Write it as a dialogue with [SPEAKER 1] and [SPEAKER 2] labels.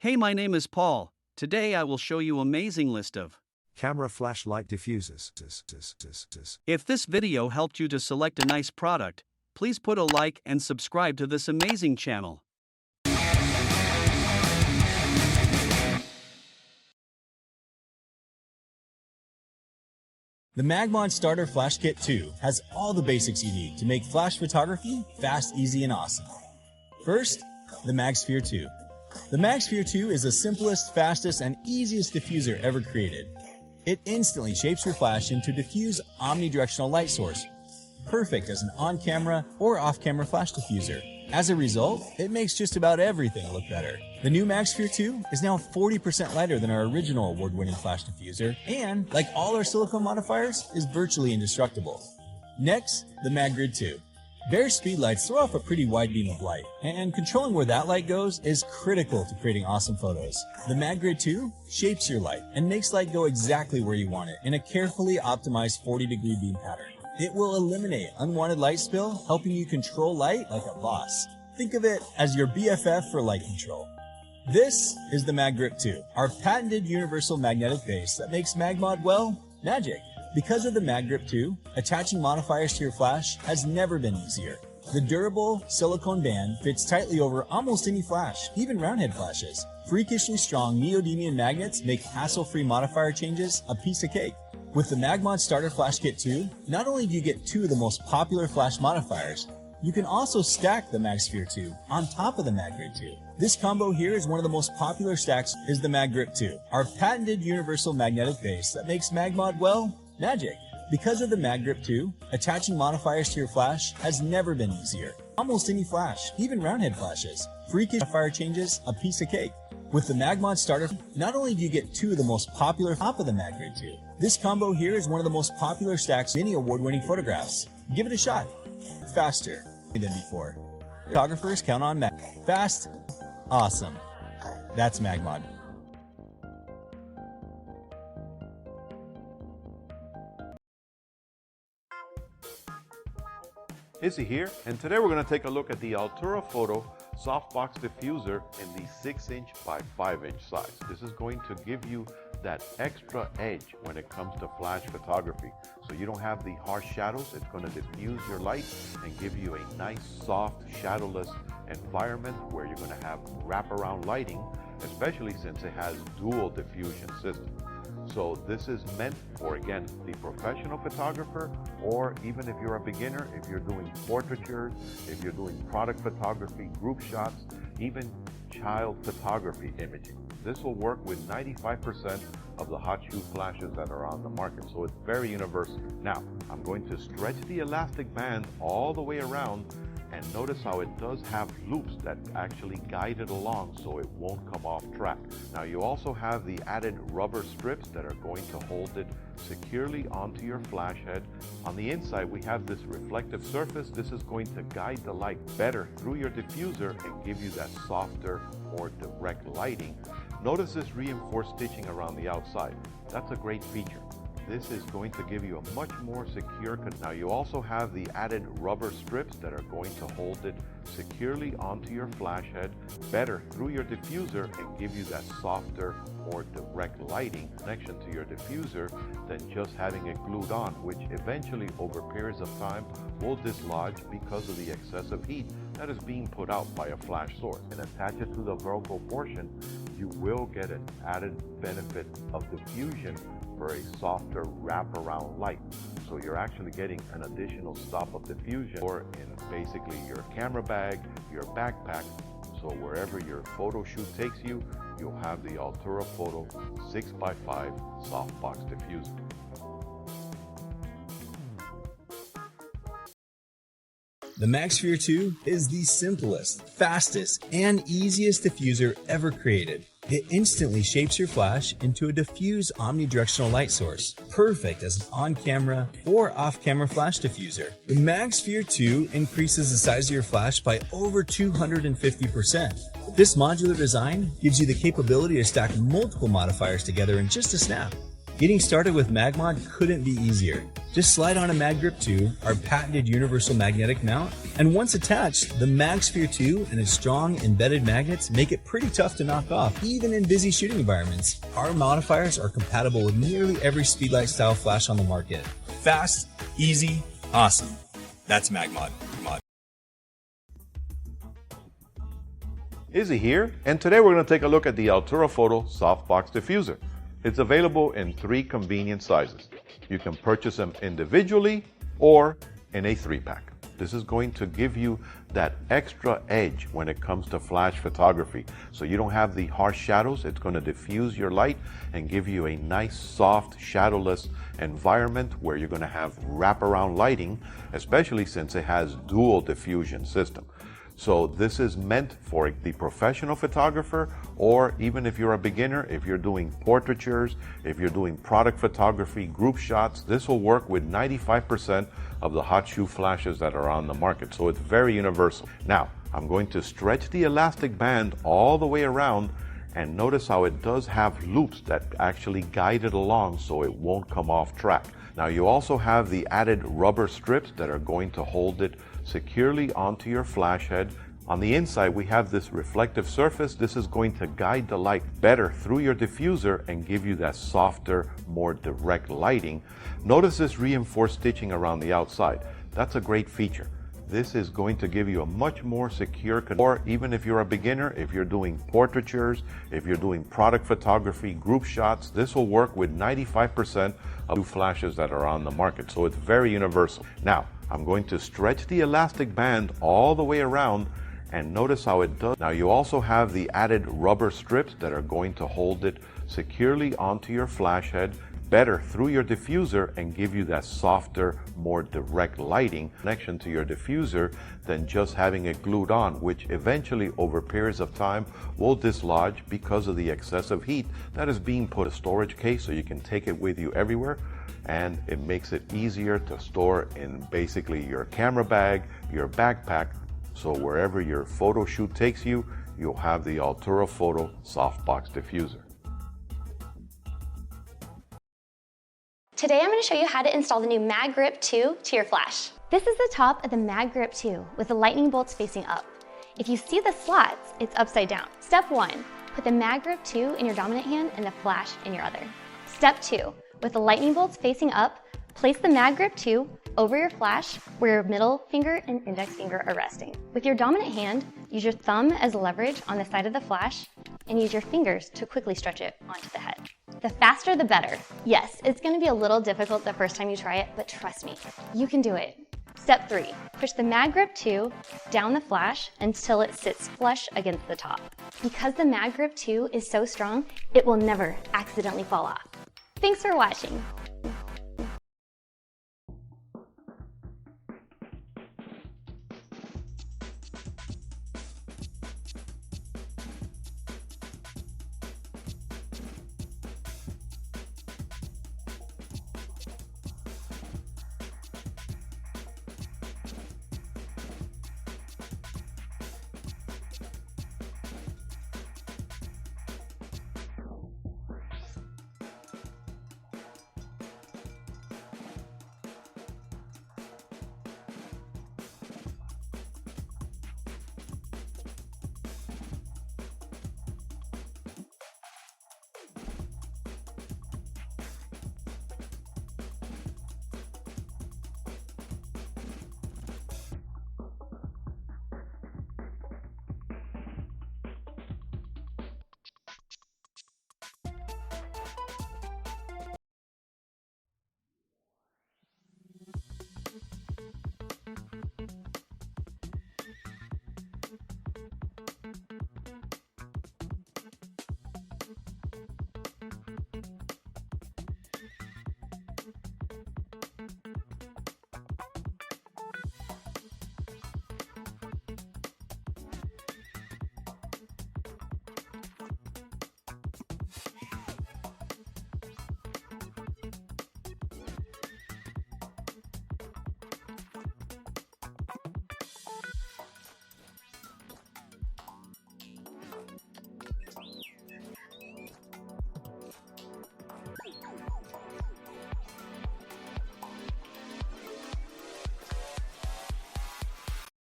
[SPEAKER 1] Hey, my name is Paul. Today I will show you amazing list of
[SPEAKER 2] camera flashlight diffusers.
[SPEAKER 1] If this video helped you to select a nice product, please put a like and subscribe to this amazing channel.
[SPEAKER 3] The MagMod Starter Flash Kit 2 has all the basics you need to make flash photography fast, easy, and awesome. First, the MagSphere 2. The MagSphere 2 is the simplest, fastest, and easiest diffuser ever created. It instantly shapes your flash into a diffuse omnidirectional light source, perfect as an on-camera or off-camera flash diffuser. As a result, it makes just about everything look better. The new MagSphere 2 is now 40% lighter than our original award-winning flash diffuser, and, like all our silicone modifiers, is virtually indestructible. Next, the MagGrip 2. Bare speedlights throw off a pretty wide beam of light, and controlling where that light goes is critical to creating awesome photos. The MagGrip 2 shapes your light and makes light go exactly where you want it in a carefully optimized 40-degree beam pattern. It will eliminate unwanted light spill, helping you control light like a boss. Think of it as your BFF for light control. This is the MagGrip 2, our patented universal magnetic base that makes MagMod, well, magic. Because of the MagGrip 2, attaching modifiers to your flash has never been easier. The durable silicone band fits tightly over almost any flash, even roundhead flashes. Freakishly strong neodymium magnets make hassle-free modifier changes a piece of cake. With the MagMod Starter Flash Kit 2, not only do you get two of the most popular flash modifiers, you can also stack the MagSphere 2 on top of the MagGrip 2. This combo here is one of the most popular stacks is the MagGrip 2, our patented universal magnetic base that makes MagMod, well, magic. Because of the MagGrip 2, attaching modifiers to your flash has never been easier. Almost any flash, even roundhead flashes. Freakish modifier changes a piece of cake. With the MagMod Starter, not only do you get two of the most popular top of the MagGrip 2, this combo here is one of the most popular stacks in any award-winning photographs. Give it a shot. Faster than before. Photographers count on Mag. Fast, awesome. That's MagMod.
[SPEAKER 4] Izzy here, and today we're going to take a look at the Altura Photo Softbox Diffuser in the 6" by 5" size. This is going to give you that extra edge when it comes to flash photography. So you don't have the harsh shadows. It's going to diffuse your light and give you a nice, soft, shadowless environment where you're going to have wraparound lighting, especially since it has dual diffusion system. So this is meant for, again, the professional photographer, or even if you're a beginner, if you're doing portraitures, if you're doing product photography, group shots, even child photography imaging. This will work with 95% of the hot shoe flashes that are on the market. So it's very universal. Now, I'm going to stretch the elastic band all the way around, and notice how it does have loops that actually guide it along so it won't come off track. Now you also have the added rubber strips that are going to hold it securely onto your flash head. On the inside we have this reflective surface. This is going to guide the light better through your diffuser and give you that softer, more direct lighting. Notice this reinforced stitching around the outside. That's a great feature. This is going to give you a much more secure. Now you also have the added rubber strips that are going to hold it securely onto your flash head better through your diffuser and give you that softer, more direct lighting connection to your diffuser than just having it glued on, which eventually over periods of time will dislodge because of the excessive heat that is being put out by a flash source. And attach it to the vertical portion, you will get an added benefit of diffusion for a softer wraparound light. So you're actually getting an additional stop of diffusion or in basically your camera bag, your backpack. So wherever your photo shoot takes you, you'll have the Altura Photo 6 by 5 Softbox Diffuser.
[SPEAKER 3] The MagSphere 2 is the simplest, fastest, and easiest diffuser ever created. It instantly shapes your flash into a diffuse omnidirectional light source, perfect as an on-camera or off-camera flash diffuser. The MagSphere 2 increases the size of your flash by over 250%. This modular design gives you the capability to stack multiple modifiers together in just a snap. Getting started with MagMod couldn't be easier. Just slide on a MagGrip 2, our patented universal magnetic mount, and once attached, the MagSphere 2 and its strong embedded magnets make it pretty tough to knock off, even in busy shooting environments. Our modifiers are compatible with nearly every Speedlight style flash on the market. Fast, easy, awesome. That's MagMod.
[SPEAKER 4] Izzy here, and today we're going to take a look at the Altura Photo Softbox Diffuser. It's available in 3 convenient sizes. You can purchase them individually or in a 3-pack. This is going to give you that extra edge when it comes to flash photography. So you don't have the harsh shadows. It's going to diffuse your light and give you a nice, soft, shadowless environment where you're going to have wraparound lighting, especially since it has dual diffusion system. So this is meant for the professional photographer, or even if you're a beginner, if you're doing portraitures, if you're doing product photography, group shots, this will work with 95% of the hot shoe flashes that are on the market. So it's very universal. Now, I'm going to stretch the elastic band all the way around, and notice how it does have loops that actually guide it along so it won't come off track. Now you also have the added rubber strips that are going to hold it securely onto your flash head. On the inside we have this reflective surface. This is going to guide the light better through your diffuser and give you that softer, more direct lighting. Notice this reinforced stitching around the outside. That's a great feature. This is going to give you a much more secure, or even if you're a beginner, if you're doing portraitures, if you're doing product photography, group shots, this will work with 95% of the flashes that are on the market. So it's very universal. Now, I'm going to stretch the elastic band all the way around, and notice how it does. Now you also have the added rubber strips that are going to hold it securely onto your flash head better through your diffuser and give you that softer, more direct lighting connection to your diffuser than just having it glued on, which eventually over periods of time will dislodge because of the excessive heat that is being put in a storage case, so you can take it with you everywhere, and it makes it easier to store in basically your camera bag, your backpack, so wherever your photo shoot takes you, you'll have the Altura Photo Softbox Diffuser.
[SPEAKER 5] Today I'm going to show you how to install the new MagGrip 2 to your flash. This is the top of the MagGrip 2 with the lightning bolts facing up. If you see the slots, it's upside down. Step 1, put the MagGrip 2 in your dominant hand and the flash in your other. Step 2, with the lightning bolts facing up, place the MagGrip 2 over your flash where your middle finger and index finger are resting. With your dominant hand, use your thumb as leverage on the side of the flash and use your fingers to quickly stretch it onto the head. The faster the better. Yes, it's going to be a little difficult the first time you try it, but trust me, you can do it. Step 3, push the MagGrip 2 down the flash until it sits flush against the top. Because the MagGrip 2 is so strong, it will never accidentally fall off. Thanks for watching.